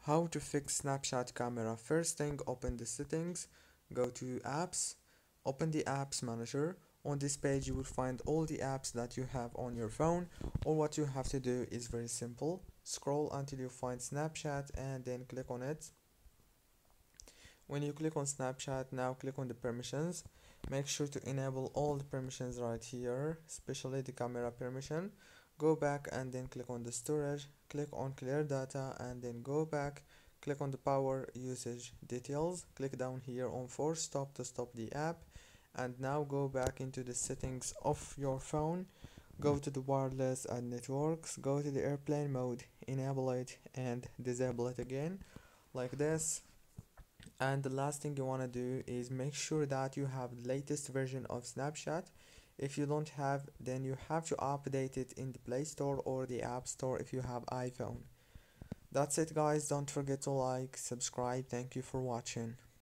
How to fix Snapchat camera. First thing, open the settings, go to apps, open the apps manager. On this page you will find all the apps that you have on your phone. All what you have to do is very simple. Scroll until you find Snapchat and then click on it. When you click on Snapchat, now click on the permissions. Make sure to enable all the permissions right here, especially the camera permission. Go back and then click on the storage, click on clear data and then go back, click on the power usage details, click down here on force stop to stop the app, and now go back into the settings of your phone. Go to the wireless and networks, go to the airplane mode, enable it and disable it again like this. And the last thing you want to do is make sure that you have the latest version of Snapchat. If you don't have, then you have to update it in the Play Store or the App Store if you have iPhone. That's it guys, don't forget to like, subscribe. Thank you for watching.